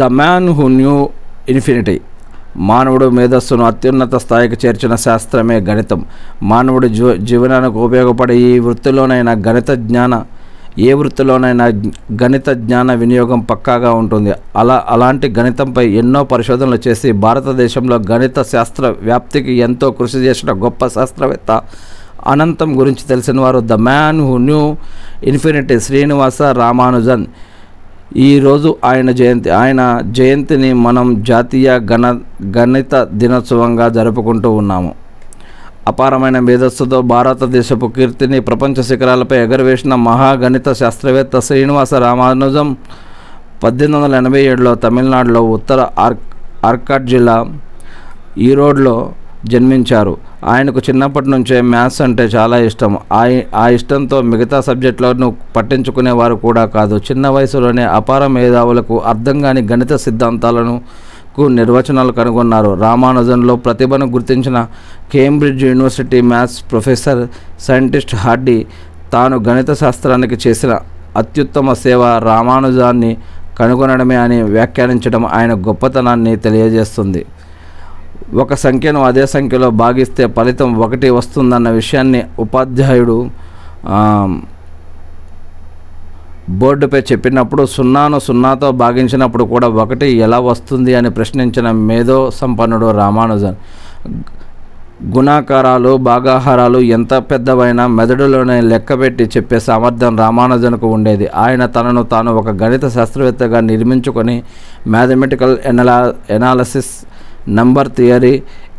The man who knew infinity. మానవుడు మేధస్సును అత్యున్నత స్థాయికి చేర్చిన శాస్త్రమే గణితం. మానవుడి జీవనానికి ఉపయోగపడే ఏ వృత్తిలోనైనా గణిత జ్ఞాన వినియోగం పక్కాగా ఉంటుంది. అలాంటి గణితంపై ఎన్నో పరిశోధనలు చేసి భారతదేశంలో గణిత శాస్త్ర వ్యాప్తికి ఎంతో కృషి చేసిన గొప్ప శాస్త్రవేత్త అనంతం గురించి తెలిసిన వారు the man who knew infinity Srinivasa Ramanujan. ఈరోజు ఆయన జయంతిని మనం జాతీయ గణిత దినోత్సవంగా జరుపుకుంటూ ఉన్నాము. అపారమైన మేధస్సుతో భారతదేశపు కీర్తిని ప్రపంచ శిఖరాలపై ఎగరవేసిన మహాగణిత శాస్త్రవేత్త శ్రీనివాస రామానుజం 1887లో తమిళనాడులో ఉత్తర ఆర్కాడ్ జిల్లా ఈరోడ్లో జన్మించారు. ఆయనకు చిన్నప్పటి నుంచే మ్యాథ్స్ అంటే చాలా ఇష్టం. ఆ ఇష్టంతో మిగతా సబ్జెక్టులను పట్టించుకునేవారు కూడా కాదు. చిన్న వయసులోనే అపార మేధావులకు అర్థం కాని గణిత సిద్ధాంతాలను నిర్వచనాలు కనుగొన్నారు. రామానుజన్లో ప్రతిభను గుర్తించిన Cambridge university maths professor scientist Hardy తాను గణిత శాస్త్రానికి చేసిన అత్యుత్తమ సేవ రామానుజాన్ని కనుగొనడమే అని వ్యాఖ్యానించడం ఆయన గొప్పతనాన్ని తెలియజేస్తుంది. ఒక సంఖ్యను అదే సంఖ్యలో భాగిస్తే ఫలితం 1 వస్తుందన్న విషయాన్ని ఉపాధ్యాయుడు బోర్డుపై చెప్పినప్పుడు 0ను 0తో భాగించినప్పుడు కూడా 1 ఎలా వస్తుంది అని ప్రశ్నించిన మేధో సంపన్నుడు రామానుజన్. గుణాకారాలు భాగాహారాలు ఎంత పెద్దవైనా మెదడులోనే లెక్కపెట్టి చెప్పే సామర్థ్యం రామానుజన్కు ఉండేది. ఆయన తనను తాను ఒక గణిత శాస్త్రవేత్తగా నిర్మించుకొని mathematical analysis, number theory,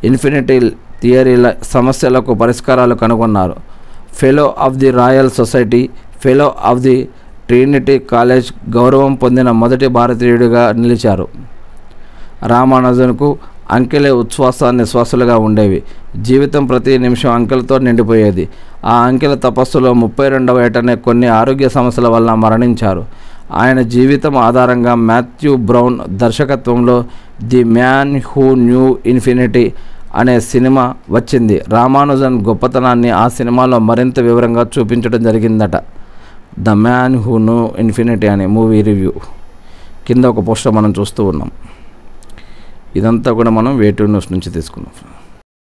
infinity థియరీల సమస్యలకు పరిష్కారాలు కనుగొన్నారు. Fellow of the Royal Society, fellow of the Trinity College గౌరవం పొందిన మొదటి భారతీయుడిగా నిలిచారు. రామానుజన్కు అంకెలే ఉచ్ఛ్వాసాన్ని శ్వాసలుగా ఉండేవి. జీవితం ప్రతి నిమిషం అంకెలతో నిండిపోయేది. ఆ అంకెల తపస్సులో 32వ ఏటనే కొన్ని ఆరోగ్య సమస్యల వల్ల మరణించారు. ఆయన జీవితం ఆధారంగా మాథ్యూ బ్రౌన్ దర్శకత్వంలో the man who knew infinity అనే సినిమా వచ్చింది. రామానుజన్ గొప్పతనాన్ని ఆ సినిమాలో మరింత వివరంగా చూపించడం జరిగిందట. The man who knew infinity అనే మూవీ రివ్యూ కింద ఒక పోస్టర్ మనం చూస్తూ ఉన్నాం. ఇదంతా కూడా మనం వేటూ న్యూస్ నుంచి తీసుకున్నాం.